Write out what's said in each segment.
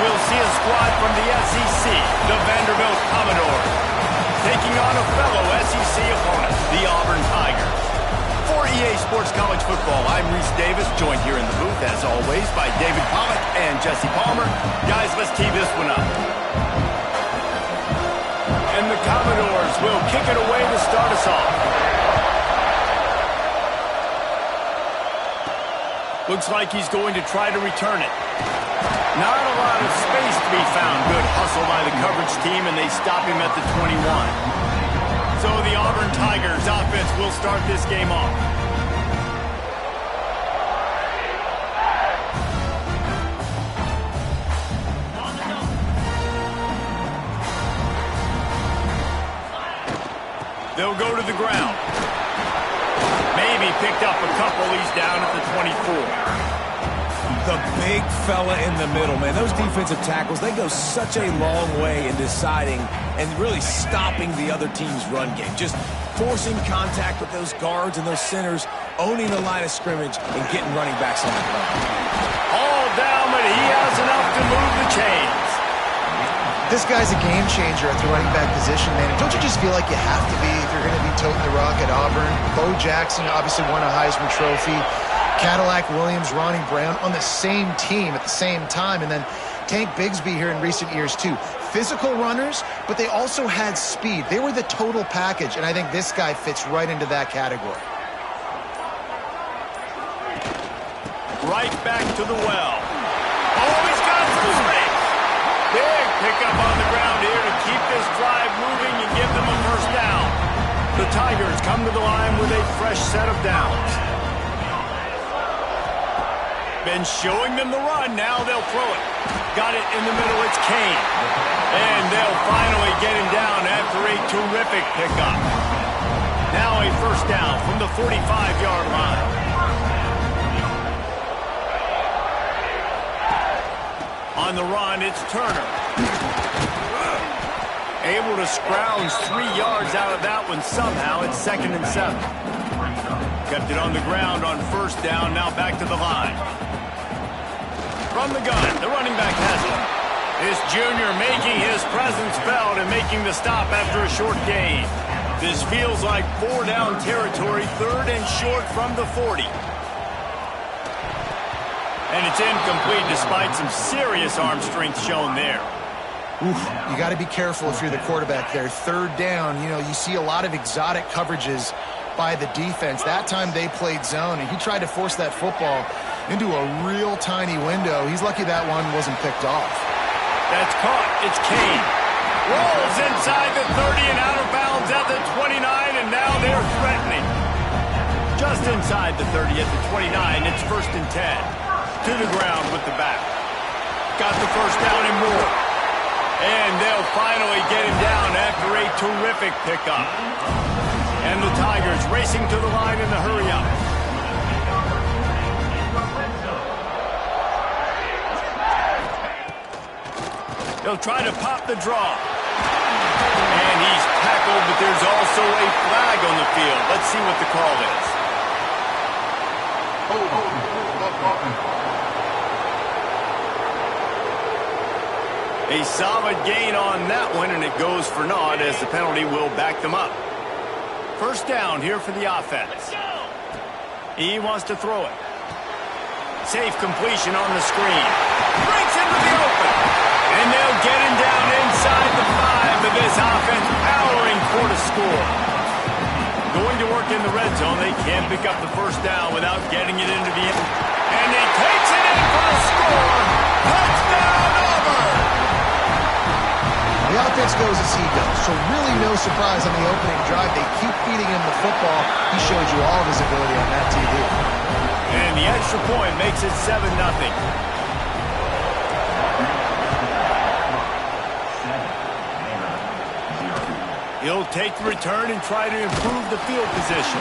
we'll see a squad from the SEC, the Vanderbilt Commodores, taking on a fellow SEC opponent, the Auburn Tigers. For EA Sports College Football, I'm Reese Davis, joined here in the booth, as always, by David Pollack and Jesse Palmer. Guys, let's tee this one up. And the Commodores will kick it away to start us off. Looks like he's going to try to return it. Not a lot of space to be found. Good hustle by the coverage team, and they stop him at the 21. So the Auburn Tigers offense will start this game off. They'll go to the ground. Maybe picked up a couple. He's down at the 24. The big fella in the middle, man. Those defensive tackles, they go such a long way in deciding and really stopping the other team's run game. Just forcing contact with those guards and those centers, owning the line of scrimmage, and getting running backs on the ground. All down, but he has enough to move the chains. This guy's a game changer at the running back position, man. Don't you just feel like you have to be if you're going to be toting the rock at Auburn? Bo Jackson obviously won a Heisman Trophy. Cadillac Williams, Ronnie Brown on the same team at the same time. And then Tank Bigsby here in recent years, too. Physical runners, but they also had speed. They were the total package, and I think this guy fits right into that category. Right back to the well. Oh, he's got some space. Big pickup on the ground here to keep this drive moving and give them a first down. The Tigers come to the line with a fresh set of downs. Been showing them the run, now they'll throw it. Got it in the middle, it's Kane. And they'll finally get him down after a terrific pickup. Now a first down from the 45-yard line. On the run, it's Turner. Able to scrounge 3 yards out of that one somehow. It's 2nd and 7. Kept it on the ground on first down, now back to the line. From the gun, the running back has it. This junior making his presence felt and making the stop after a short gain. This feels like 4-down territory, 3rd and short from the 40. And it's incomplete despite some serious arm strength shown there. Oof, you got to be careful if you're the quarterback there. 3rd down, you know, you see a lot of exotic coverages by the defense. That time they played zone, and he tried to force that football into a real tiny window. He's lucky that one wasn't picked off. That's caught. It's Kane. Rolls inside the 30 and out of bounds at the 29, and now they're threatening. Just inside the 30 at the 29, it's 1st and 10. To the ground with the back. Got the first down and more. And they'll finally get him down after a terrific pickup. And the Tigers racing to the line in the hurry-up. They'll try to pop the draw. And he's tackled, but there's also a flag on the field. Let's see what the call is. A solid gain on that one, and it goes for naught as the penalty will back them up. First down here for the offense. He wants to throw it. Safe completion on the screen. Breaks into the open. And they'll get him down inside the 5 of this offense, powering for the score. Going to work in the red zone. They can't pick up the first down without getting it into the end. And he takes it in for the score. Touchdown, Auburn! The offense goes as he goes, so really no surprise on the opening drive. They keep feeding him the football. He showed you all of his ability on that TV. And the extra point makes it 7-0. He'll take the return and try to improve the field position.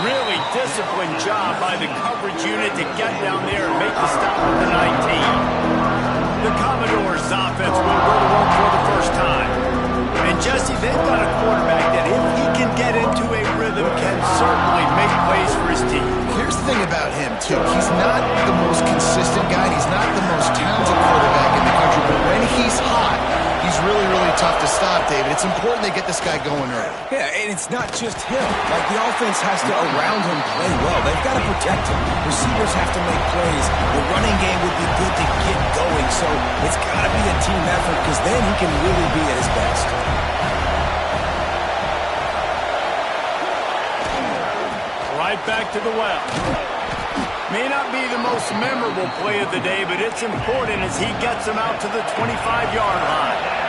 Really disciplined job by the coverage unit to get down there and make the stop at the 19. The Commodores' offense will go to work for the first time. And Jesse, they've got a quarterback that if he can get into a rhythm can certainly make plays for his team. Here's the thing about him, too. He's not the most consistent guy, and he's not the most talented quarterback in the country, but stop, David. It's important they get this guy going early. Yeah, and it's not just him. Like, the offense has to, around him, play well. They've got to protect him. Receivers have to make plays. The running game would be good to get going, so it's got to be a team effort because then he can really be at his best. Right back to the well. May not be the most memorable play of the day, but it's important as he gets him out to the 25-yard line.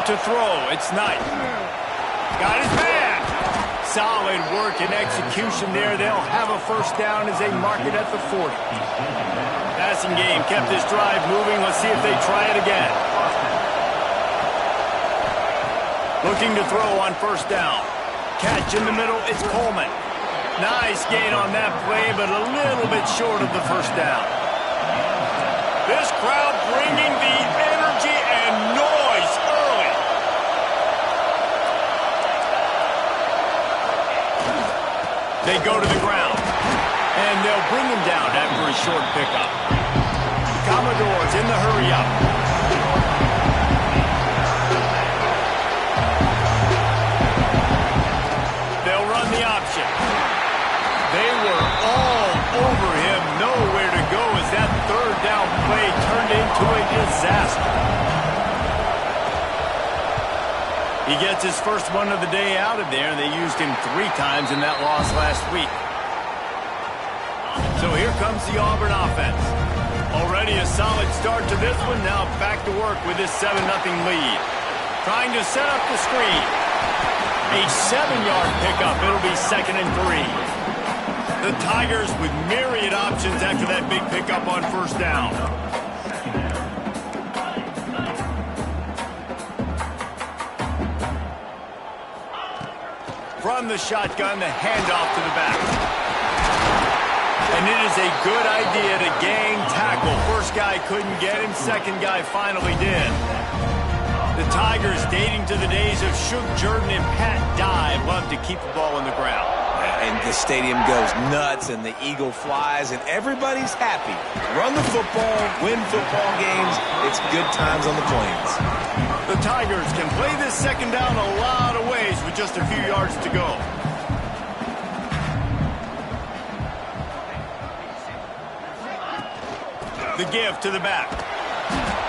To throw, it's Knight. Got his man. Solid work and execution there. They'll have a first down as they mark it at the 40. Passing game kept this drive moving. Let's see if they try it again. Looking to throw on first down. Catch in the middle, it's Coleman. Nice gain on that play, but a little bit short of the first down. This crowd bringing the energy and noise early. They go to the ground, and they'll bring him down after a short pickup. Commodores in the hurry-up. They were all over him, nowhere to go as that third down play turned into a disaster. He gets his first one of the day out of there. They used him 3 times in that loss last week. So here comes the Auburn offense. Already a solid start to this one. Now back to work with this 7-0 lead. Trying to set up the screen. A 7-yard pickup. It'll be 2nd and 3. The Tigers with myriad options after that big pickup on first down. From the shotgun, the handoff to the back. And it is a good idea to gang tackle. First guy couldn't get him, second guy finally did. The Tigers, dating to the days of Shug Jordan and Pat Dye, love to keep the ball on the ground. And the stadium goes nuts, and the eagle flies, and everybody's happy. Run the football, win football games. It's good times on the Plains. The Tigers can play this second down a lot of ways with just a few yards to go. The give to the back.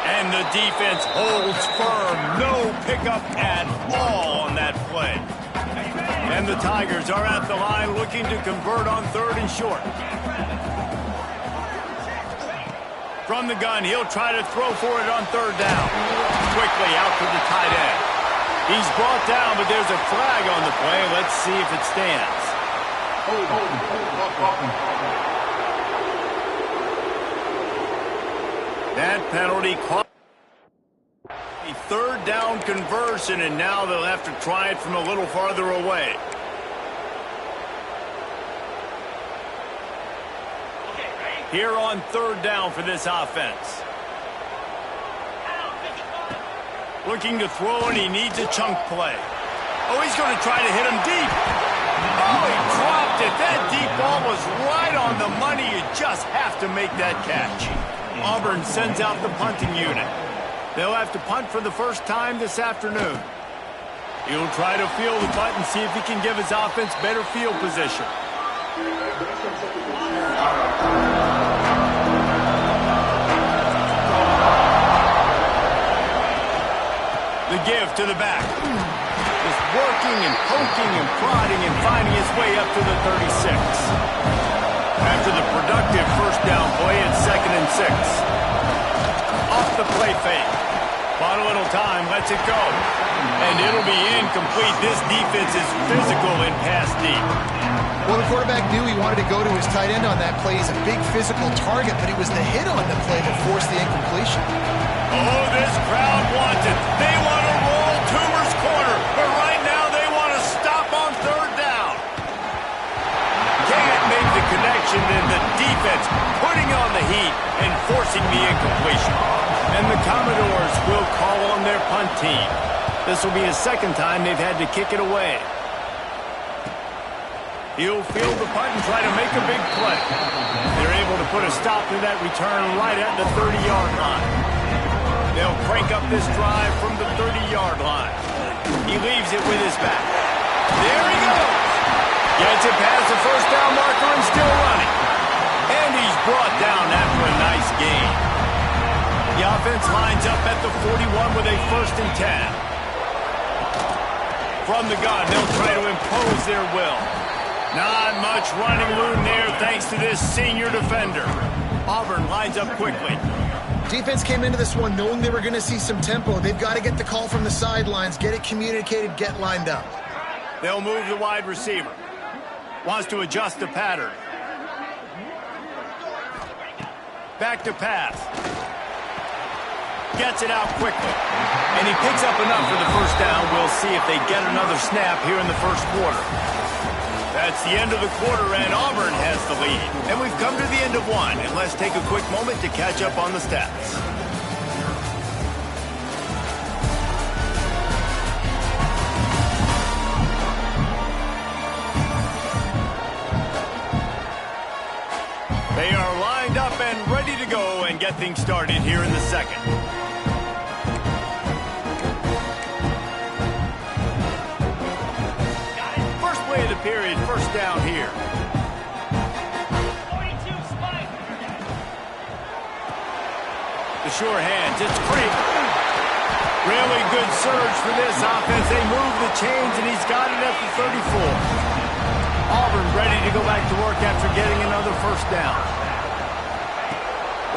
And the defense holds firm. No pickup at all on that play. And the Tigers are at the line looking to convert on 3rd and short. From the gun, he'll try to throw for it on 3rd down. Quickly out to the tight end. He's brought down, but there's a flag on the play. Let's see if it stands. That penalty caught a 3rd down conversion, and now they'll have to try it from a little farther away. Here on 3rd down for this offense. Looking to throw, and he needs a chunk play. Oh, he's going to try to hit him deep. Oh, he dropped it. That deep ball was right on the money. You just have to make that catch. Auburn sends out the punting unit. They'll have to punt for the first time this afternoon. He'll try to field the punt and see if he can give his offense better field position. The give to the back. Just working and poking and prodding and finding his way up to the 36. After the productive first down play, it's 2nd and 6. Off the play fake. Bought a little time, lets it go. And it'll be incomplete. This defense is physical in pass deep. Well, the quarterback knew he wanted to go to his tight end on that play. He's a big physical target, but it was the hit on the play that forced the incompletion. Oh, this crowd wants it. They want to roll Toomer's corner, but right now they want to stop on 3rd down. Can't make the connection, and the defense putting on the heat and forcing the incompletion. And the Commodores will call on their punt team. This will be the 2nd time they've had to kick it away. He'll field the punt and try to make a big play. They're able to put a stop to that return right at the 30-yard line. They'll crank up this drive from the 30-yard line. He leaves it with his back. There he goes. Gets it past the first down marker and still running. And he's brought down after a nice gain. The offense lines up at the 41 with a 1st and 10. From the gun, they'll try to impose their will. Not much running room there thanks to this senior defender. Auburn lines up quickly. Defense came into this one knowing they were going to see some tempo. They've got to get the call from the sidelines, get it communicated, get lined up. They'll move the wide receiver. Wants to adjust the pattern. Back to pass. Gets it out quickly. And he picks up enough for the first down. We'll see if they get another snap here in the first quarter. That's the end of the quarter, and Auburn has the lead. And we've come to the end of one, and let's take a quick moment to catch up on the stats. They are lined up and ready to go and get things started here in the second. Of the period, first down here. 42 spike. The sure hands, it's free. Really good surge for this offense. They move the chains, and he's got it at the 34. Auburn ready to go back to work after getting another first down.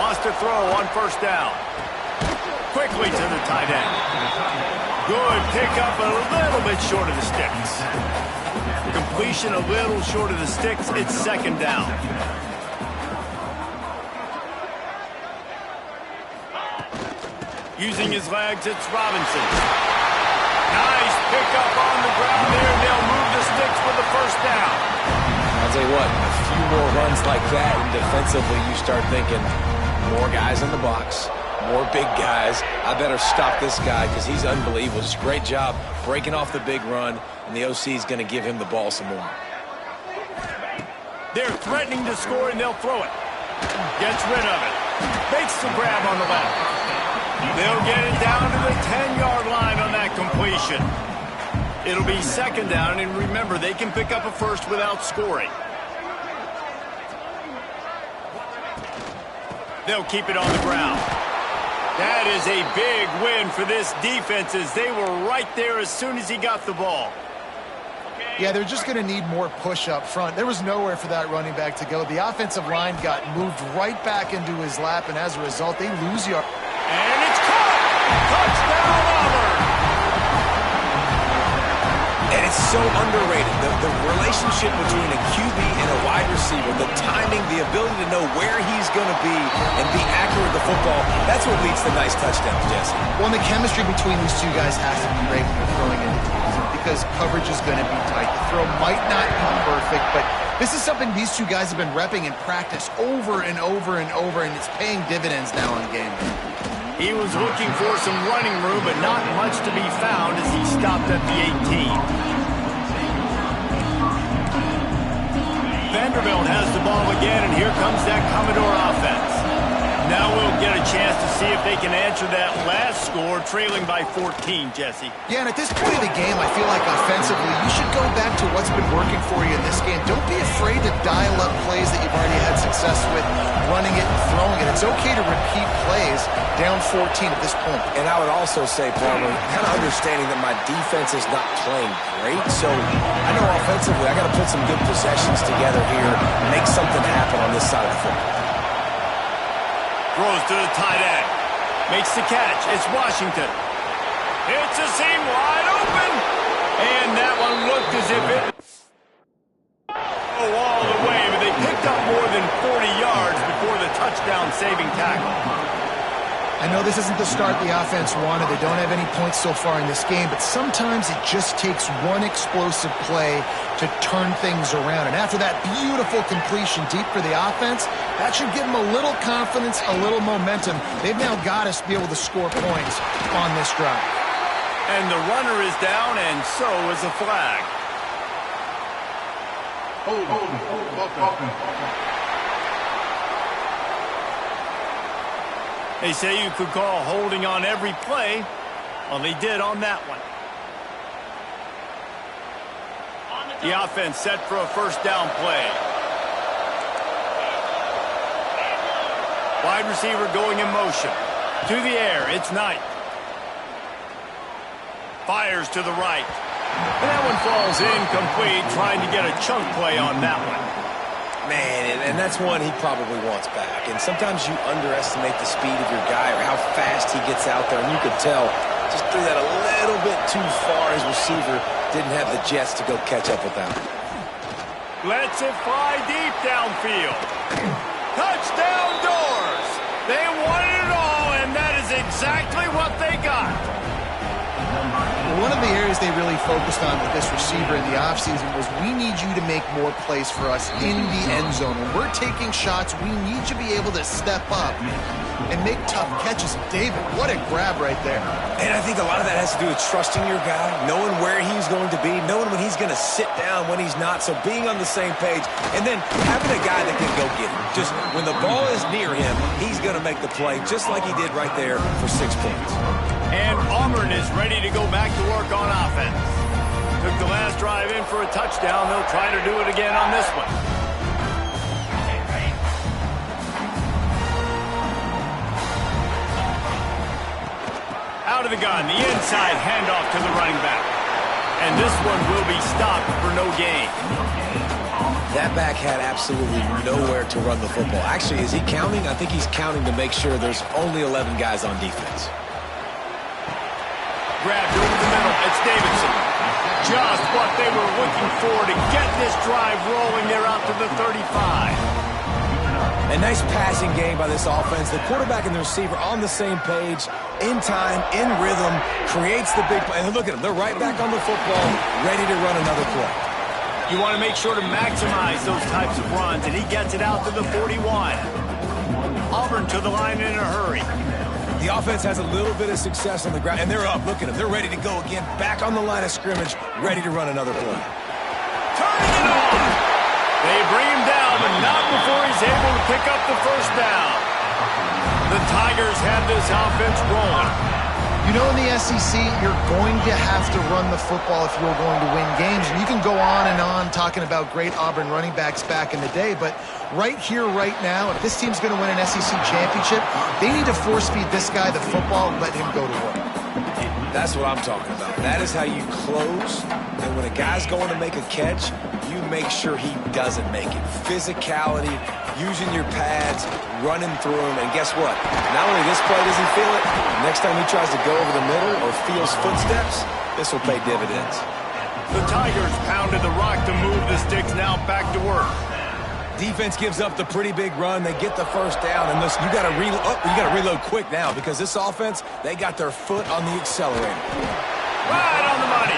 Wants to throw on first down. Quickly to the tight end. Good pickup, a little bit short of the sticks. Completion a little short of the sticks. It's second down. Using his legs, it's Robinson. Nice pickup on the ground there, and they'll move the sticks for the first down. I'll tell you what, a few more runs like that, and defensively you start thinking, more guys in the box, more big guys. I better stop this guy because he's unbelievable. Just a great job breaking off the big run, and the OC is going to give him the ball some more. They're threatening to score, and they'll throw it. Gets rid of it. Makes the grab on the left. They'll get it down to the 10-yard line on that completion. It'll be second down, and remember, they can pick up a first without scoring. They'll keep it on the ground. That is a big win for this defense as they were right there as soon as he got the ball. Yeah, they're just going to need more push up front. There was nowhere for that running back to go. The offensive line got moved right back into his lap, and as a result, they lose yard. And it's caught! Touchdown, Auburn! And it's so underrated. The relationship between a QB and a wide receiver, the timing, the ability to know where he's going to be and be accurate with the football, that's what leads to nice touchdowns, Jesse. Well, the chemistry between these two guys has to be great when you're throwing into the season because coverage is going to be tight. The throw might not be perfect, but this is something these two guys have been repping in practice over and over and over, and it's paying dividends now in game. He was looking for some running room, but not much to be found as he stopped at the 18. Vanderbilt has the ball again, and here comes that Commodore offense. Now we'll get a chance to see if they can answer that last score, trailing by 14, Jesse. Yeah, and at this point of the game, I feel like offensively, you should go back to what's been working for you in this game. Don't be afraid to dial up plays that you've already had success with, running it and throwing it. It's okay to repeat plays down 14 at this point. And I would also say, Palmer, kind of understanding that my defense is not playing great, so I know offensively I got to put some good possessions together here and make something happen on this side of the football. Throws to the tight end. Makes the catch. It's Washington. It's a seam wide open. And that one looked as if it all the way, but they picked up more than 40 yards before the touchdown-saving tackle. I know this isn't the start the offense wanted. They don't have any points so far in this game, but sometimes it just takes one explosive play to turn things around. And after that beautiful completion deep for the offense, that should give them a little confidence, a little momentum. They've now got to be able to score points on this drive. And the runner is down, and so is a flag. They say you could call holding on every play. Well, they did on that one. The offense set for a first down play. Wide receiver going in motion. To the air, it's Knight. Fires to the right. And that one falls incomplete, trying to get a chunk play on that one. Man, and that's one he probably wants back. And sometimes you underestimate the speed of your guy or how fast he gets out there. And you could tell just threw that a little bit too far. His receiver didn't have the jets to go catch up with that one. Lets it fly deep downfield. Touchdown Doors! They wanted it all, and that is exactly what they got. One of the areas they really focused on with this receiver in the offseason was we need you to make more plays for us in the end zone. When we're taking shots, we need you to be able to step up and make tough catches. David, what a grab right there. And I think a lot of that has to do with trusting your guy, knowing where he's going to be, knowing when he's going to sit down, when he's not, so being on the same page, and then having a guy that can go get it. Just when the ball is near him, he's going to make the play, just like he did right there for 6 points. And Auburn is ready to go back to work on offense. Took the last drive in for a touchdown. They'll try to do it again on this one. Out of the gun, the inside handoff to the running back. And this one will be stopped for no gain. That back had absolutely nowhere to run the football. Actually, is he counting? I think he's counting to make sure there's only 11 guys on defense. Grabbed over the middle. It's Davidson. Just what they were looking for to get this drive rolling. They're out to the 35. A nice passing game by this offense. The quarterback and the receiver on the same page, in time, in rhythm, creates the big play. And look at them. They're right back on the football, ready to run another play. You want to make sure to maximize those types of runs, and he gets it out to the 41. Auburn to the line in a hurry. The offense has a little bit of success on the ground, and they're up. Look at them. They're ready to go again. Back on the line of scrimmage, ready to run another play. Turning it on. They bring him down, but not before he's able to pick up the first down. The Tigers have this offense rolling. You know, in the SEC, you're going to have to run the football if you're going to win games. And you can go on and on talking about great Auburn running backs back in the day, but right here, right now, if this team's going to win an SEC championship, they need to force-feed this guy the football and let him go to work. That's what I'm talking about. That is how you close. And when a guy's going to make a catch, you make sure he doesn't make it. Physicality, using your pads, running through him. And guess what? Not only this play does he feel it, next time he tries to go over the middle or feels footsteps, this will pay dividends. The Tigers pounded the rock to move the sticks, now back to work. Defense gives up the pretty big run. They get the first down, and listen, you got to reload quick now because this offense, they got their foot on the accelerator. Right on the money.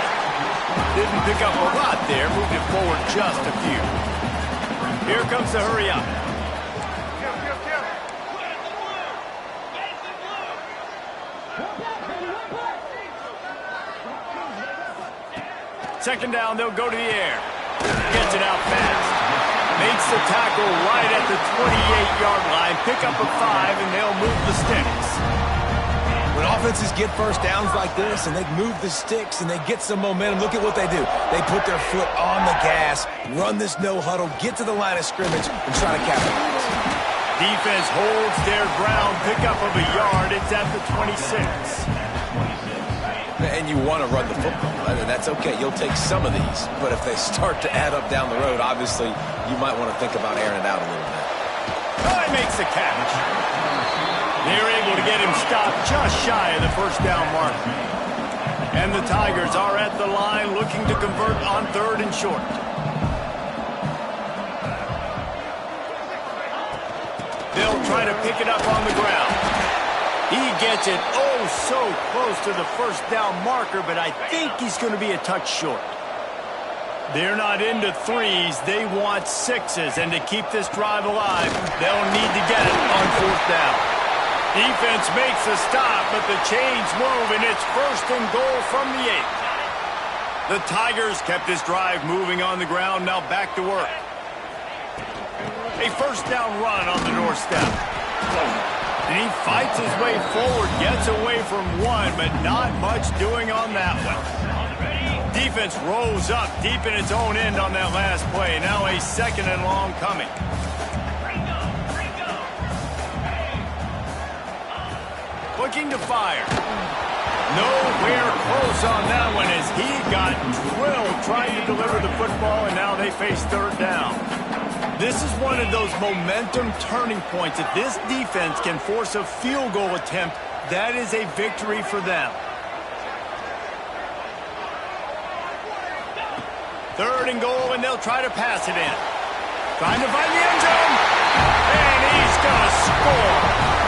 Didn't pick up a lot there. Moved it forward just a few. Here comes the hurry up. Second down, they'll go to the air. Gets it out fast. Makes the tackle right at the 28-yard line. Pick up a 5, and they'll move the sticks. When offenses get first downs like this, and they move the sticks, and they get some momentum, look at what they do. They put their foot on the gas, run this no-huddle, get to the line of scrimmage, and try to capitalize. Defense holds their ground. Pick up of a yard. It's at the 26. And you want to run the football. I mean, that's okay. You'll take some of these. But if they start to add up down the road, obviously, you might want to think about airing it out a little bit. Oh, he makes the catch. They're able to get him stopped just shy of the first down mark. And the Tigers are at the line looking to convert on 3rd and short. They'll try to pick it up on the ground. He gets it so close to the first down marker, but I think he's going to be a touch short. They're not into 3s. They want 6s, and to keep this drive alive, they'll need to get it on 4th down. Defense makes a stop, but the chains move, and it's 1st and goal from the 8. The Tigers kept this drive moving on the ground, now back to work. A first down run on the doorstep. And he fights his way forward, gets away from one, but not much doing on that one. Defense rolls up deep in its own end on that last play. Now a second and long coming. Looking to fire. Nowhere close on that one as he got drilled trying to deliver the football, and now they face third down. This is one of those momentum turning points. If this defense can force a field goal attempt, that is a victory for them. Third and goal, and they'll try to pass it in. Trying to find the end zone. And he's going to score.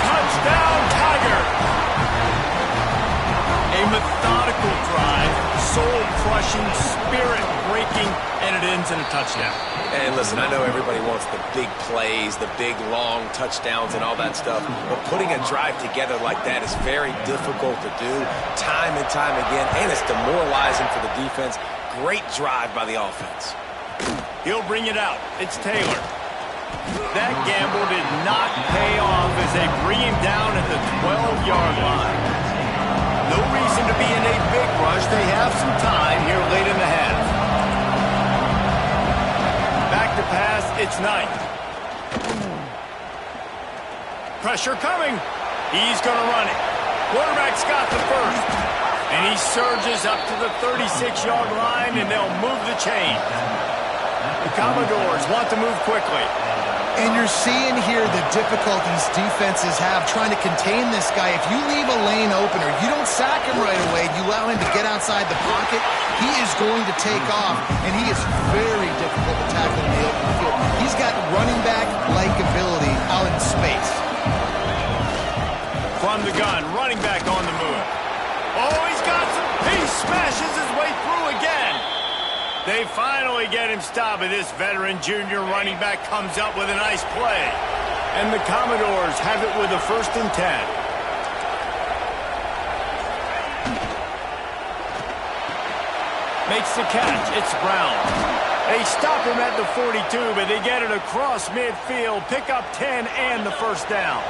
Touchdown, Tiger. A methodical drive, soul-crushing, spirit-breaking, and it ends in a touchdown. And listen, I know everybody wants the big plays, the big, long touchdowns and all that stuff, but putting a drive together like that is very difficult to do time and time again, and it's demoralizing for the defense. Great drive by the offense. He'll bring it out. It's Taylor. That gamble did not pay off as they bring him down at the 12-yard line. No reason to be in a big rush. They have some time here late in the half. Back to pass. It's Knight. Pressure coming. He's going to run it. Quarterback's got the first. And he surges up to the 36-yard line, and they'll move the chain. The Commodores want to move quickly. And you're seeing here the difficulties defenses have trying to contain this guy. If you leave a lane open or you don't sack him right away, you allow him to get outside the pocket, he is going to take off, and he is very difficult to tackle in the open field. He's got running back-like ability out in space. From the gun, running back on the move. Oh, he's got some. He smashes his way through again. They finally get him stopped, but this veteran junior running back comes up with a nice play. And the Commodores have it with a 1st and 10. Makes the catch. It's Brown. They stop him at the 42, but they get it across midfield, pick up 10 and the first down.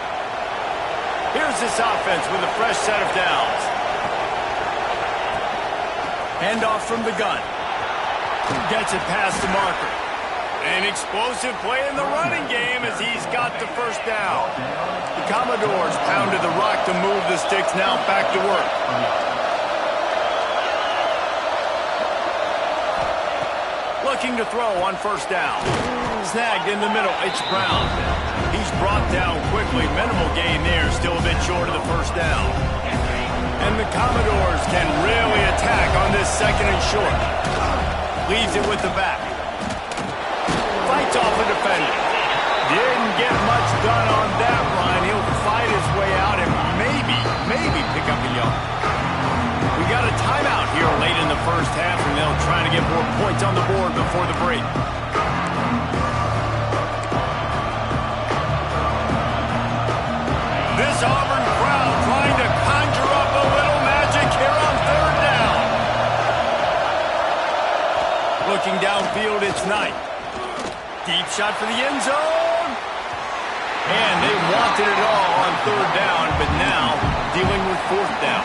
Here's this offense with a fresh set of downs. Handoff from the gun. Gets it past the marker. An explosive play in the running game as he's got the first down. The Commodores pounded the rock to move the sticks, now back to work. Looking to throw on first down. Snagged in the middle. It's Brown. He's brought down quickly. Minimal gain there. Still a bit short of the first down. And the Commodores can really attack on this 2nd and short. Leaves it with the back. Fights off a defender. Didn't get much done on that run. He'll fight his way out and maybe pick up a yard. We got a timeout here late in the first half, and they'll try to get more points on the board before the break. This Auburn crowd trying to conjure up a little magic here on 3rd down. Looking downfield, it's Knight. Deep shot for the end zone. And they wanted it all on 3rd down, but now dealing with 4th down.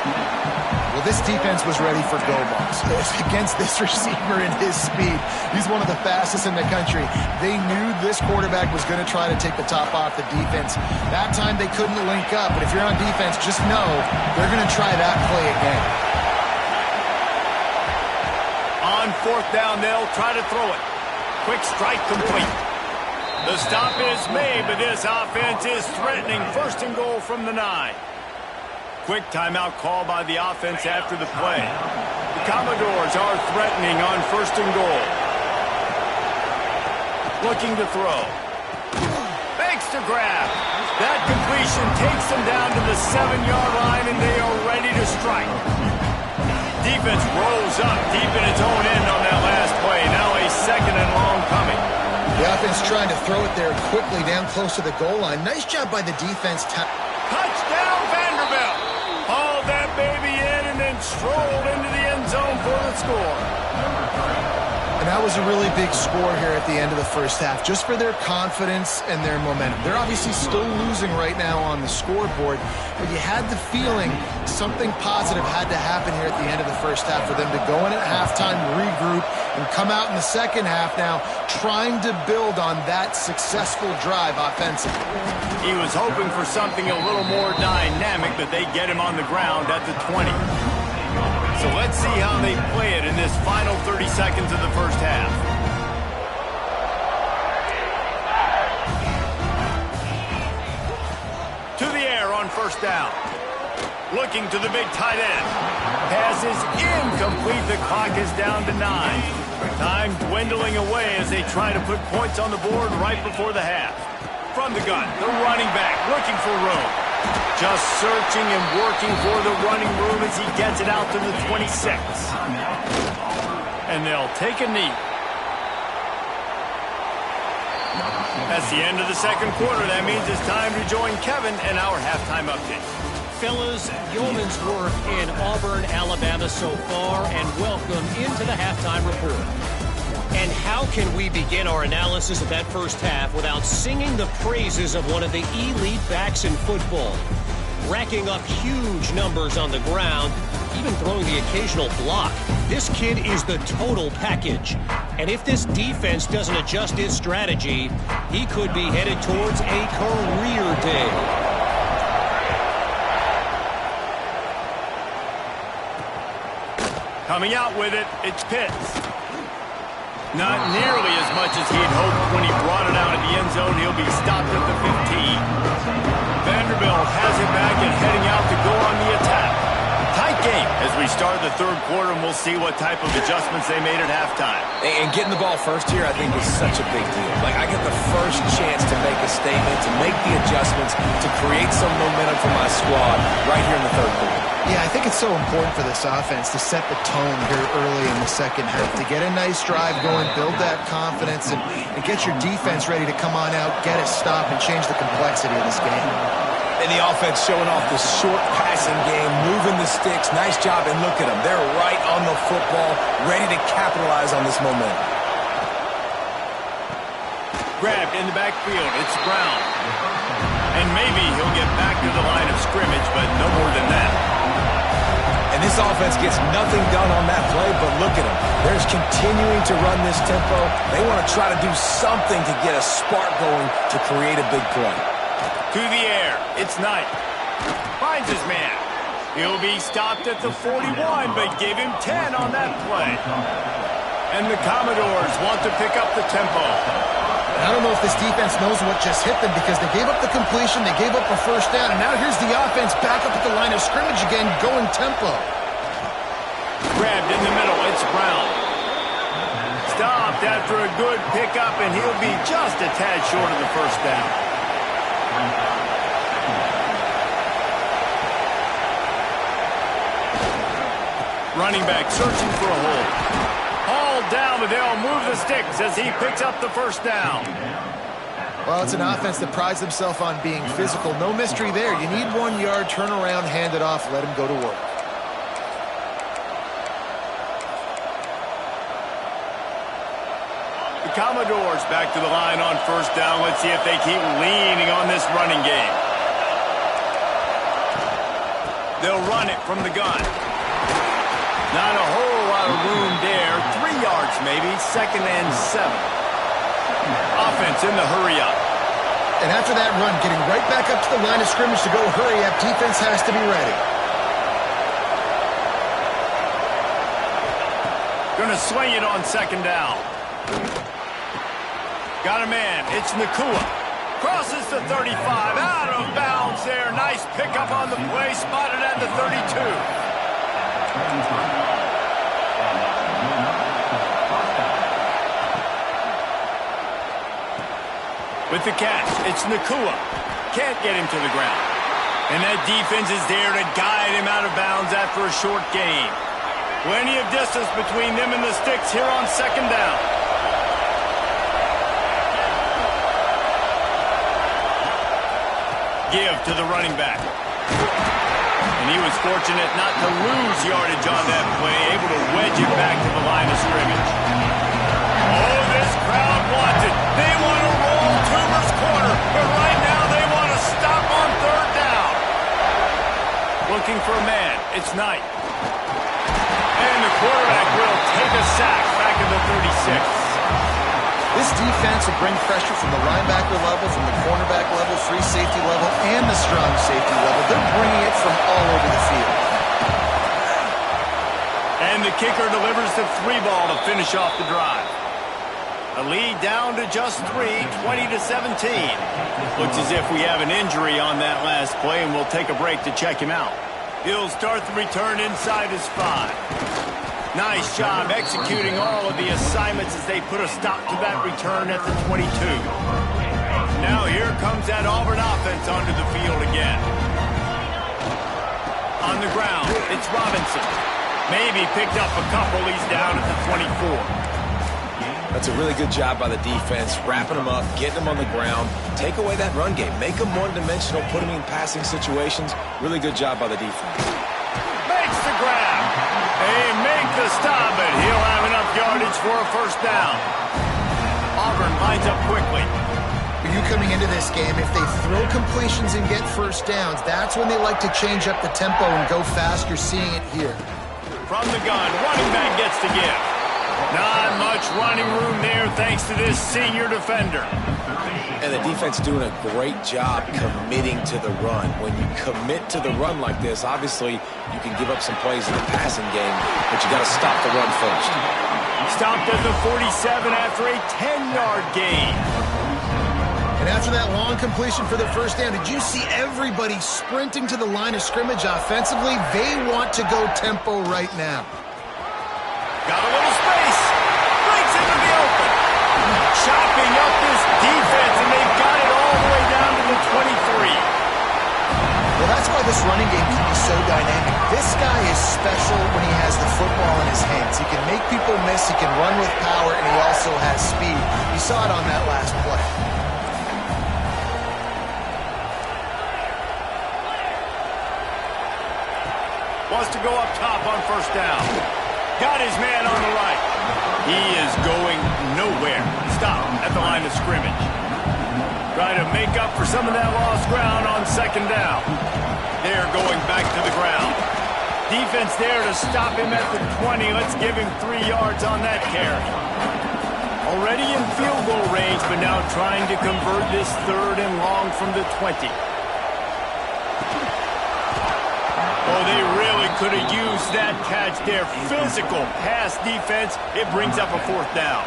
Well, this defense was ready for go balls. Against this receiver and his speed, he's one of the fastest in the country. They knew this quarterback was going to try to take the top off the defense. That time they couldn't link up, but if you're on defense, just know they're going to try that play again. On 4th down, they'll try to throw it. Quick strike complete. The stop is made, but this offense is threatening 1st and goal from the 9. Quick timeout call by the offense after the play. The Commodores are threatening on 1st and goal. Looking to throw. Fakes to grab. That completion takes them down to the 7-yard line, and they are ready to strike. Defense rolls up deep in its own end on that last play. Now a 2nd and long coming. The offense trying to throw it there quickly down close to the goal line. Nice job by the defense. Touchdown, Vanderbilt. Hauled that baby in and then strolled into the end zone for the score. And And that was a really big score here at the end of the first half, just for their confidence and their momentum. They're obviously still losing right now on the scoreboard, but you had the feeling something positive had to happen here at the end of the first half for them to go in at halftime, regroup, and come out in the second half now trying to build on that successful drive offensively. He was hoping for something a little more dynamic, but they get him on the ground at the 20. So let's see how they play it in this final 30 seconds of the first half. To the air on first down. Looking to the big tight end. Pass is incomplete. The clock is down to 9. Time dwindling away as they try to put points on the board right before the half. From the gun, the running back looking for room. Just searching and working for the running room as he gets it out to the 26. And they'll take a knee. That's the end of the second quarter. That means it's time to join Kevin in our halftime update. Fellas, yeoman's work in Auburn, Alabama so far, and welcome into the halftime report. And how can we begin our analysis of that first half without singing the praises of one of the elite backs in football? Racking up huge numbers on the ground, even throwing the occasional block. This kid is the total package. And if this defense doesn't adjust its strategy, he could be headed towards a career day. Coming out with it, it's Pitts. Not nearly as much as he'd hoped when he brought it out of the end zone. He'll be stopped at the 15. Vanderbilt has it back and heading out to go on the attack. Tight game as we start the third quarter, and we'll see what type of adjustments they made at halftime. And getting the ball first here, I think, was such a big deal. Like, I get the first chance to make a statement, to make the adjustments, to create some momentum for my squad right here in the third quarter. Yeah, I think it's so important for this offense to set the tone here early in the second half, to get a nice drive going, build that confidence, and get your defense ready to come on out, get a stop, and change the complexity of this game. And the offense showing off the short passing game, moving the sticks. Nice job, and look at them. They're right on the football, ready to capitalize on this momentum. Grabbed in the backfield. It's Brown. And maybe he'll get back to the line of scrimmage, but no more than that. And this offense gets nothing done on that play, but look at them. They're continuing to run this tempo. They want to try to do something to get a spark going to create a big play. To the air, it's Knight. Finds his man. He'll be stopped at the 41, but give him 10 on that play. And the Commodores want to pick up the tempo. I don't know if this defense knows what just hit them, because they gave up the completion, they gave up a first down, and now here's the offense back up at the line of scrimmage again, going tempo. Grabbed in the middle, it's Brown. Stopped after a good pickup, and he'll be just a tad short of the first down. Running back searching for a hole. Hauled down, but they'll move the sticks as he picks up the first down. Well, it's an offense that prides themselves on being physical. No mystery there. You need 1 yard, turn around, hand it off, let him go to work. The Commodores back to the line on first down. Let's see if they keep leaning on this running game. They'll run it from the gun. Not a whole lot of room there. 3 yards maybe. 2nd and 7. Offense in the hurry up. And after that run, getting right back up to the line of scrimmage to go hurry up, defense has to be ready. Gonna swing it on 2nd down. Got a man. It's Nakua. Crosses the 35. Out of bounds there. Nice pickup on the play. Spotted at the 32. With the catch, it's Nakua. Can't get him to the ground. And that defense is there to guide him out of bounds after a short gain. Plenty of distance between them and the sticks here on 2nd down. Give to the running back. And he was fortunate not to lose yardage on that play, able to wedge it back to the line of scrimmage. wants it. They want to roll Toomer's corner, but right now they want to stop on third down. Looking for a man. It's Knight. And the quarterback will take a sack back in the 36. This defense will bring pressure from the linebacker level, from the cornerback level, free safety level, and the strong safety level. They're bringing it from all over the field. And the kicker delivers the 3-ball to finish off the drive. A lead down to just 3, 20-17. Looks as if we have an injury on that last play, and we'll take a break to check him out. He'll start the return inside his 5. Nice job executing all of the assignments as they put a stop to that return at the 22. Now here comes that Auburn offense onto the field again. On the ground, it's Robinson. Maybe picked up a couple. He's down at the 24. That's a really good job by the defense, wrapping them up, getting them on the ground, take away that run game, make them one-dimensional, put them in passing situations. Really good job by the defense. Makes the grab. They make the stop, but he'll have enough yardage for a first down. Auburn lines up quickly. For you coming into this game, if they throw completions and get first downs, that's when they like to change up the tempo and go fast. You're seeing it here. From the gun, running back gets to give. Not much running room there thanks to this senior defender. And the defense doing a great job committing to the run. When you commit to the run like this, obviously you can give up some plays in the passing game, but you got to stop the run first. Stopped at the 47 after a 10-yard gain. And after that long completion for the first down, did you see everybody sprinting to the line of scrimmage offensively? They want to go tempo right now. Got a little space. Breaks into the open. Chopping up this defense, and they've got it all the way down to the 23. Well, that's why this running game can be so dynamic. This guy is special when he has the football in his hands. He can make people miss, he can run with power, and he also has speed. You saw it on that last play. Wants to go up top on first down. Got his man on the right. He is going nowhere. Stop at the line of scrimmage. Try to make up for some of that lost ground on second down. They're going back to the ground. Defense there to stop him at the 20. Let's give him 3 yards on that carry. Already in field goal range, but now trying to convert this 3rd and long from the 20. Oh, they really could have used that catch there. Physical pass defense. It brings up a 4th down.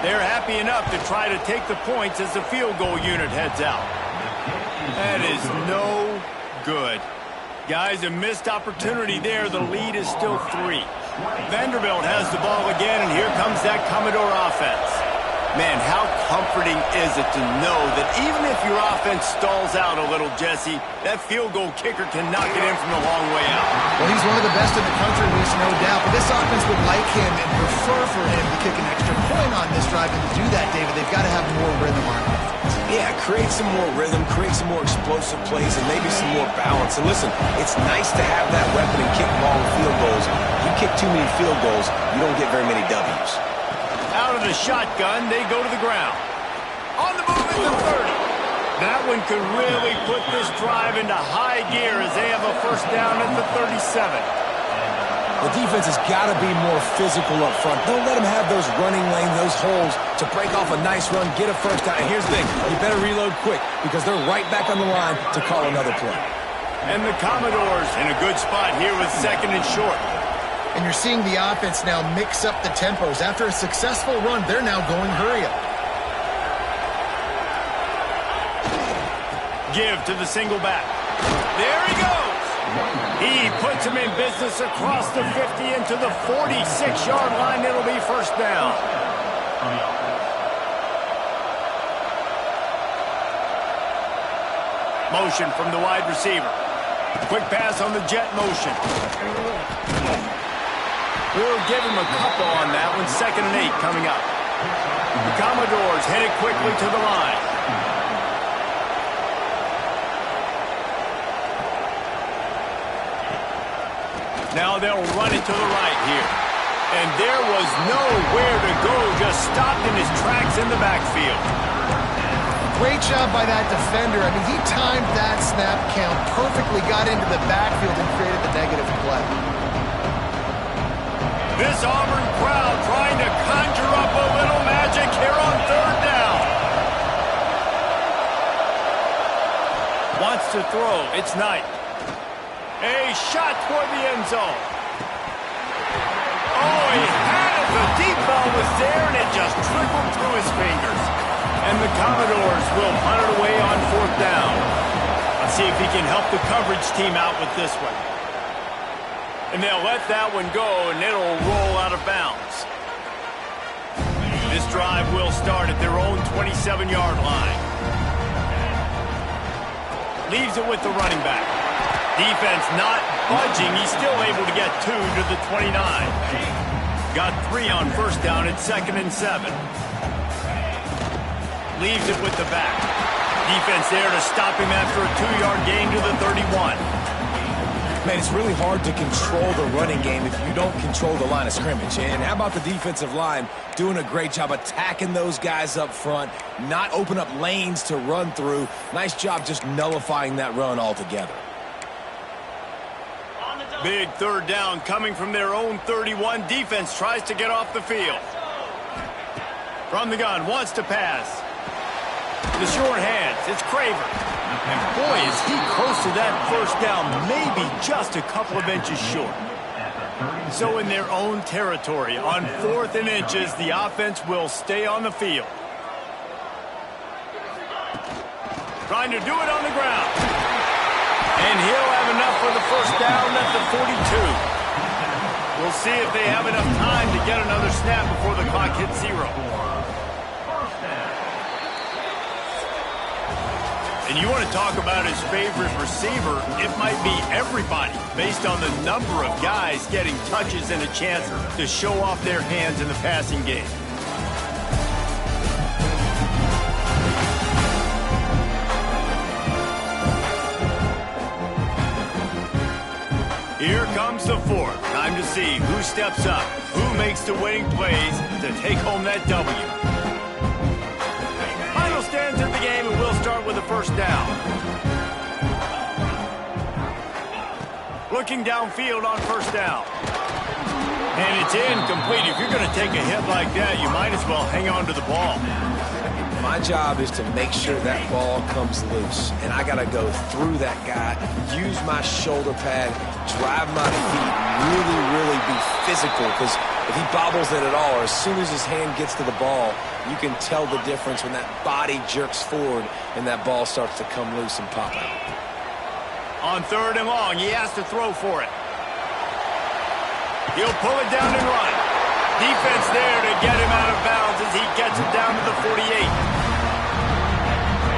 They're happy enough to try to take the points as the field goal unit heads out. That is no good. Guys, a missed opportunity there. The lead is still 3. Vanderbilt has the ball again, and here comes that Commodore offense. Man, how comforting is it to know that even if your offense stalls out a little, Jesse, that field goal kicker can knock it in from a long way out. Well, he's one of the best in the country, Reese, no doubt. But this offense would like him and prefer for him to kick an extra point on this drive. And to do that, David, they've got to have more rhythm on it. Yeah, create some more rhythm, create some more explosive plays, and maybe some more balance. And listen, it's nice to have that weapon and kick long field goals. You kick too many field goals, you don't get very many W's. Out of the shotgun, they go to the ground. On the move at the 30. That one could really put this drive into high gear as they have a first down at the 37. The defense has got to be more physical up front. Don't let them have those running lanes, those holes to break off a nice run, get a first down. And here's the thing, you better reload quick because they're right back on the line to call another play. And the Commodores in a good spot here with 2nd and short. And you're seeing the offense now mix up the tempos. After a successful run, they're now going hurry up. Give to the single back. There he goes. He puts him in business across the 50 into the 46-yard line. It'll be first down. Motion from the wide receiver. Quick pass on the jet motion. We'll give him a couple on that one. 2nd and 8 coming up. The Commodores headed quickly to the line. Now they'll run it to the right here. And there was nowhere to go, just stopped in his tracks in the backfield. Great job by that defender. I mean, he timed that snap count perfectly, got into the backfield and created the negative play. This Auburn crowd trying to conjure up a little magic here on third down. Wants to throw. It's Knight. A shot toward the end zone. Oh, he had it. The deep ball was there, and it just trickled through his fingers. And the Commodores will punt it away on fourth down. Let's see if he can help the coverage team out with this one. And they'll let that one go, and it'll roll out of bounds. This drive will start at their own 27-yard line. Leaves it with the running back. Defense not budging. He's still able to get 2 to the 29. Got 3 on first down at 2nd and 7. Leaves it with the back. Defense there to stop him after a 2-yard gain to the 31. Man, it's really hard to control the running game if you don't control the line of scrimmage. And how about the defensive line doing a great job attacking those guys up front, not open up lanes to run through. Nice job just nullifying that run altogether. Big third down coming from their own 31. Defense tries to get off the field. From the gun, wants to pass. The short hands, it's Craver. And boy, is he close to that first down, maybe just a couple of inches short. So in their own territory, on 4th and inches, the offense will stay on the field. Trying to do it on the ground. And he'll have enough for the first down at the 42. We'll see if they have enough time to get another snap before the clock hits 0. And you want to talk about his favorite receiver, it might be everybody, based on the number of guys getting touches and a chance to show off their hands in the passing game. Here comes the 4th. Time to see who steps up, who makes the winning plays to take home that W. Final stands in the game, and we'll start with the first down. Looking downfield on first down. And it's incomplete. If you're going to take a hit like that, you might as well hang on to the ball. My job is to make sure that ball comes loose. And I got to go through that guy, use my shoulder pad, drive my feet, really be physical. Because if he bobbles it at all, or as soon as his hand gets to the ball, you can tell the difference when that body jerks forward and that ball starts to come loose and pop out. On 3rd and long, he has to throw for it. He'll pull it down and run. Defense there to get him out of bounds as he gets it down to the 48.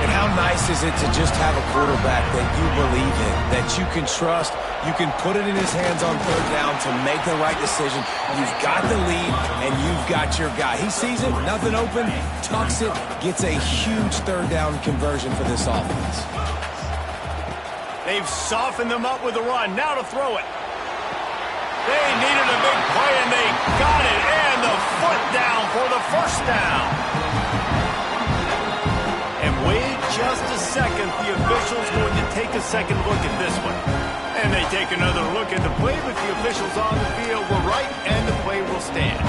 And how nice is it to just have a quarterback that you believe in, that you can trust, you can put it in his hands on 3rd down to make the right decision. You've got the lead, and you've got your guy. He sees it, nothing open, tucks it, gets a huge 3rd down conversion for this offense. They've softened them up with a run. Now to throw it. They needed a big play, and they got it. And the foot down for the first down. And wait just a second. The official's going to take a second look at this one. And they take another look at the play, but the officials on the field were right, and the play will stand.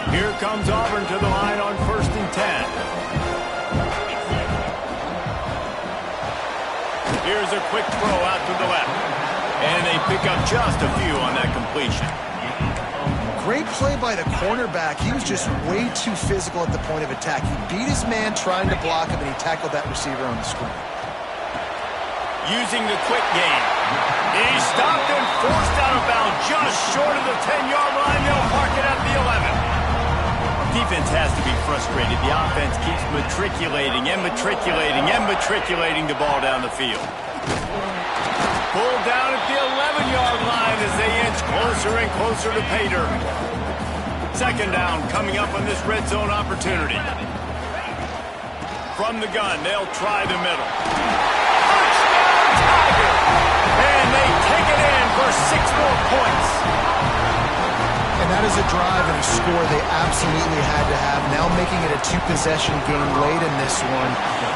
Here comes Auburn to the line on 1st and 10. Here's a quick throw out to the left. And they pick up just a few on that completion. Great play by the cornerback. He was just way too physical at the point of attack. He beat his man trying to block him, and he tackled that receiver on the screen. Using the quick game. He's stopped and forced out of bounds just short of the 10-yard line. They'll park it at the 11. Defense has to be frustrated. The offense keeps matriculating the ball down the field. Pulled down at the 11-yard line as they inch closer and closer to pay dirt. 2nd down coming up on this red zone opportunity. From the gun, they'll try the middle. Touchdown, Tiger! And they take it in for 6 more points. And And that is a drive and a score they absolutely had to have. Now making it a two-possession game late in this one.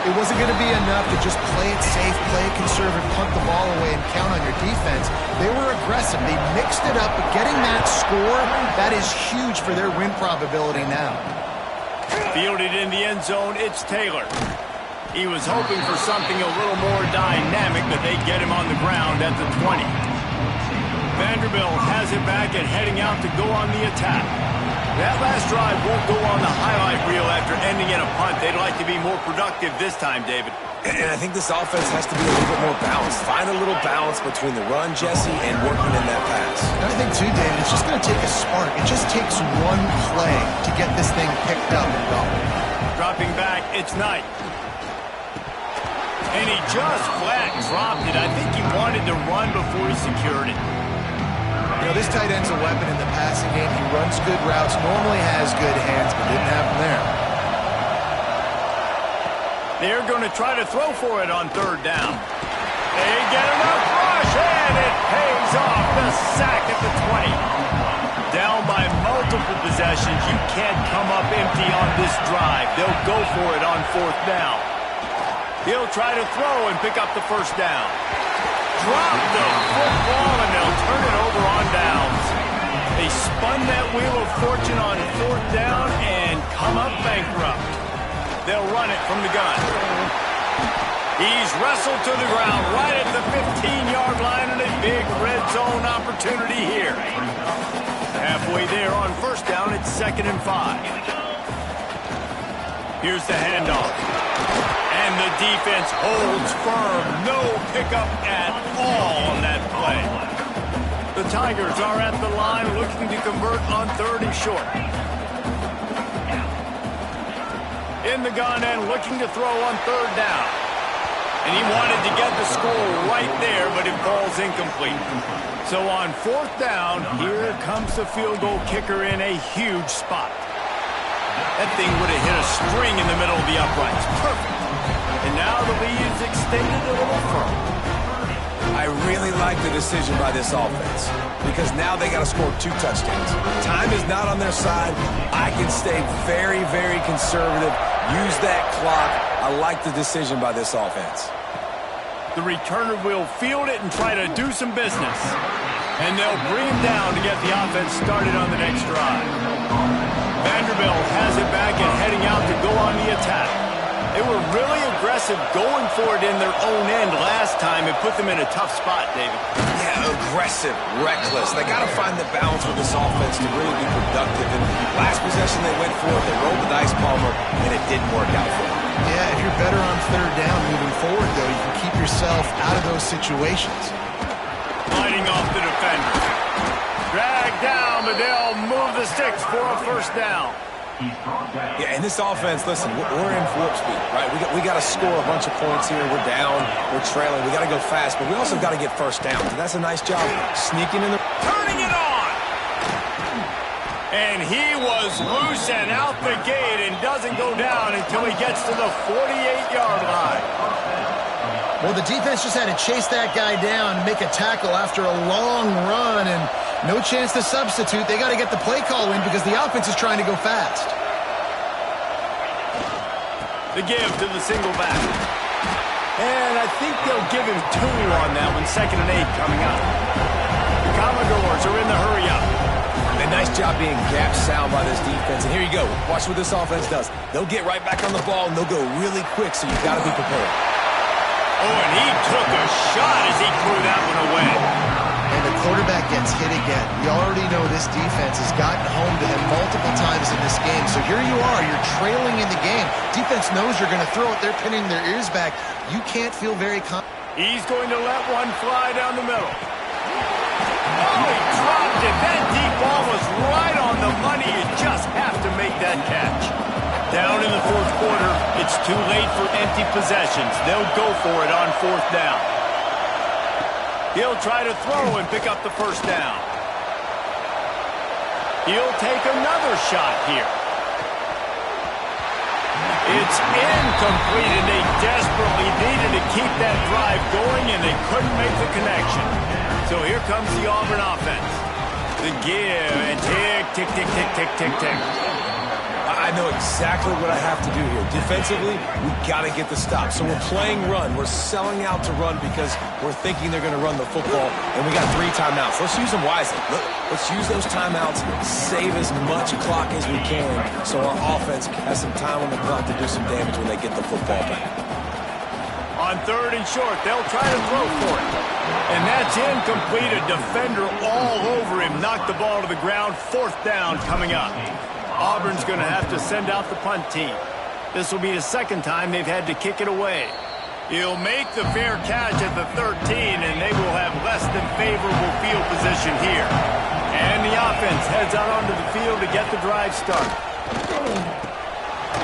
It wasn't going to be enough to just play it safe, play it conservative, punt the ball away, and count on your defense. They were aggressive. They mixed it up, but getting that score, that is huge for their win probability now. Fielded in the end zone, it's Taylor. He was hoping for something a little more dynamic, but they get him on the ground at the 20. Vanderbilt has it back and heading out to go on the attack. That last drive won't go on the highlight reel after ending in a punt. They'd like to be more productive this time, David. And I think this offense has to be a little bit more balanced. Find a little balance between the run, Jesse, and working in that pass. And I think, too, David, it's just going to take a spark. It just takes one play to get this thing picked up and going. Dropping back, it's Knight. And he just flat dropped it. I think he wanted to run before he secured it. You know, this tight end's a weapon in the passing game. He runs good routes, normally has good hands, but didn't have them there. They're going to try to throw for it on third down. They get enough rush, and it pays off. The sack at the 20. Down by multiple possessions. You can't come up empty on this drive. They'll go for it on fourth down. He'll try to throw and pick up the first down. Drop the football, and they'll turn it over on downs. They spun that wheel of fortune on fourth down and come up bankrupt. They'll run it from the gun. He's wrestled to the ground right at the 15-yard line, and a big red zone opportunity here. Halfway there on first down, it's 2nd and 5. Here's the handoff. And the defense holds firm. No pickup at all on that play. The Tigers are at the line looking to convert on 3rd and short. In the gun and looking to throw on 3rd down. And he wanted to get the score right there, but it falls incomplete. So on 4th down, here comes the field goal kicker in a huge spot. That thing would have hit a string in the middle of the uprights. Perfect. And now the lead is extended a little further. I really like the decision by this offense because now they got to score 2 touchdowns. Time is not on their side. I can stay very, very conservative. Use that clock. I like the decision by this offense. The returner will field it and try to do some business. And they'll bring him down to get the offense started on the next drive. Vanderbilt has it back and heading out to go on the attack. They were really aggressive going for it in their own end last time. It put them in a tough spot, David. Yeah, aggressive, reckless. They got to find the balance with this offense to really be productive. And last possession they went for it, they rolled the dice, Palmer, and it didn't work out for them. Yeah, if you're better on 3rd down moving forward, though, you can keep yourself out of those situations. Fighting off the defender. Dragged down, but they'll move the sticks for a first down. Yeah, and this offense, listen, we're in warp speed, right? We got to score a bunch of points here. We're down, we're trailing. We got to go fast, but we also got to get first down. And that's a nice job sneaking in the... Turning it on! And he was loose and out the gate and doesn't go down until he gets to the 48-yard line. Well, the defense just had to chase that guy down and make a tackle after a long run, and no chance to substitute. They got to get the play call in because the offense is trying to go fast. The give to the single back. And I think they'll give him 2 on that one. 2nd and 8 coming up. The Commodores are in the hurry-up. A nice job being gap sound by this defense. And here you go. Watch what this offense does. They'll get right back on the ball, and they'll go really quick, so you've got to be prepared. Oh, and he took a shot as he threw that one away. And the quarterback gets hit again. You already know this defense has gotten home to him multiple times in this game. So here you are. You're trailing in the game. Defense knows you're going to throw it. They're pinning their ears back. You can't feel very confident. He's going to let one fly down the middle. Oh, he dropped it. That deep ball was right on the money. You just have to make that catch. Down in the 4th quarter, it's too late for empty possessions. They'll go for it on 4th down. He'll try to throw and pick up the first down. He'll take another shot here. It's incomplete, and they desperately needed to keep that drive going, and they couldn't make the connection. So here comes the Auburn offense. The give, and tick, tick, tick, tick, tick, tick, tick. I know exactly what I have to do here. Defensively, we got to get the stop. So we're playing run. We're selling out to run because we're thinking they're going to run the football, and we got 3 timeouts. Let's use them wisely. Let's use those timeouts, save as much clock as we can so our offense has some time on the clock to do some damage when they get the football back. On 3rd and short, they'll try to throw for it. And that's incomplete. A defender all over him. Knocked the ball to the ground. 4th down coming up. Auburn's going to have to send out the punt team. This will be the 2nd time they've had to kick it away. He'll make the fair catch at the 13, and they will have less than favorable field position here. And the offense heads out onto the field to get the drive started.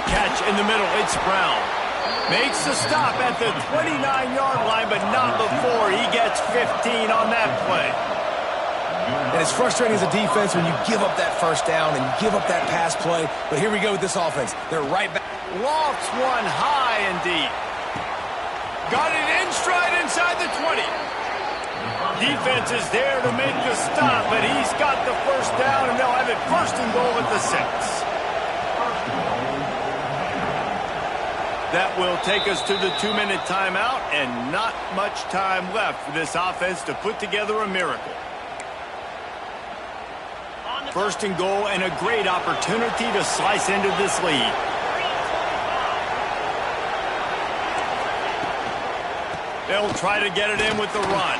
Catch in the middle. It's Brown. Makes the stop at the 29-yard line, but not before he gets 15 on that play. And it's frustrating as a defense when you give up that 1st down and give up that pass play. But here we go with this offense. They're right back. Lofts one high and deep. Got it in stride inside the 20. Defense is there to make the stop, but he's got the 1st down, and they'll have it 1st and goal at the 6. That will take us to the 2-minute timeout, and not much time left for this offense to put together a miracle. 1st and goal, and a great opportunity to slice into this lead. They'll try to get it in with the run.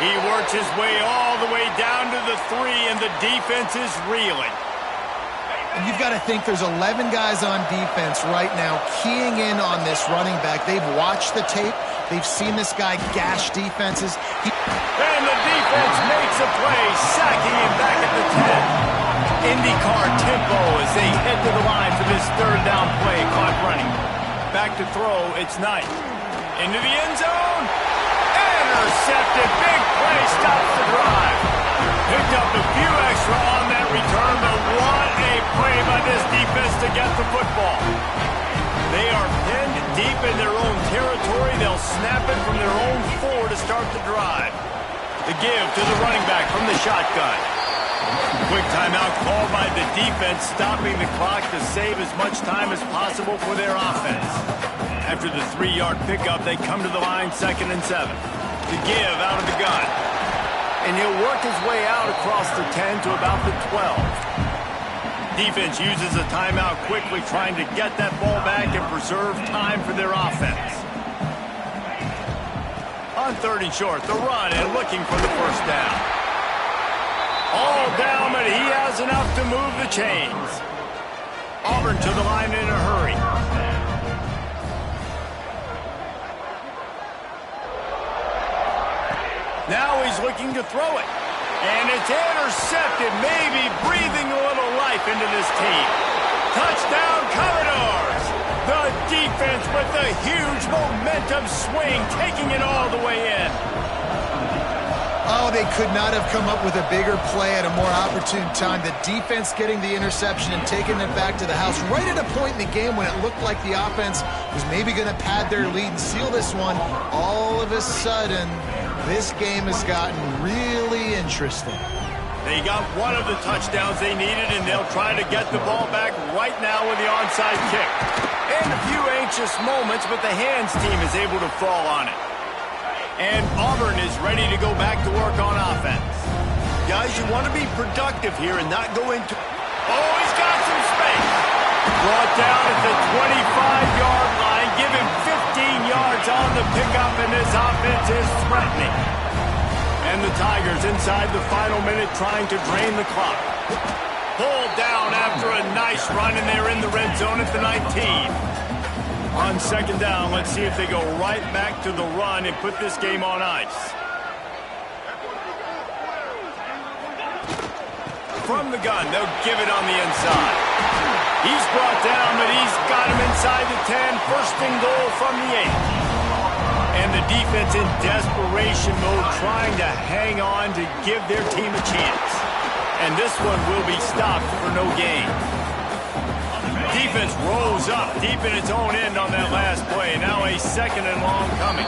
He works his way all the way down to the 3, and the defense is reeling. And you've got to think there's 11 guys on defense right now keying in on this running back. They've watched the tape. They've seen this guy gash defenses. And the defense makes a play, sacking him back at the 10. IndyCar tempo as they head to the line for this 3rd down play, caught running. Back to throw, it's Knight. Into the end zone. Intercepted. Big play, stops the drive. Picked up a few extra on that return, but what a play by this defense to get the football. They are pinned deep in their own territory. They'll snap it from their own 4 to start the drive. The give to the running back from the shotgun. Quick timeout called by the defense, stopping the clock to save as much time as possible for their offense. After the 3-yard pickup, they come to the line 2nd and 7. The give out of the gun. And he'll work his way out across the 10 to about the 12. Defense uses a timeout quickly, trying to get that ball back and preserve time for their offense. On 3rd and short, the run and looking for the 1st down. All down, but he has enough to move the chains. Auburn to the line in a hurry. Now he's looking to throw it. And it's intercepted, maybe breathing a little life into this team. Touchdown, Commodores! The defense with the huge momentum swing, taking it all the way in. Oh, they could not have come up with a bigger play at a more opportune time. The defense getting the interception and taking it back to the house right at a point in the game when it looked like the offense was maybe going to pad their lead and seal this one. All of a sudden, this game has gotten really interesting. They got one of the touchdowns they needed, and they'll try to get the ball back right now with the onside kick. And a few anxious moments, but the hands team is able to fall on it. And Auburn is ready to go back to work on offense. Guys, you want to be productive here and not go into... Oh, he's got some space. Brought down at the 25-yard line. Give him 15 yards on the pickup, and this offense is threatening. And the Tigers inside the final minute trying to drain the clock. Pulled down after a nice run, and they're in the red zone at the 19. On 2nd down, let's see if they go right back to the run and put this game on ice. From the gun, they'll give it on the inside. He's brought down, but he's got him inside the 10. 1st and goal from the 8. And the defense in desperation mode, trying to hang on to give their team a chance. And this one will be stopped for no gain. Defense rolls up deep in its own end on that last play. Now a 2nd and long coming.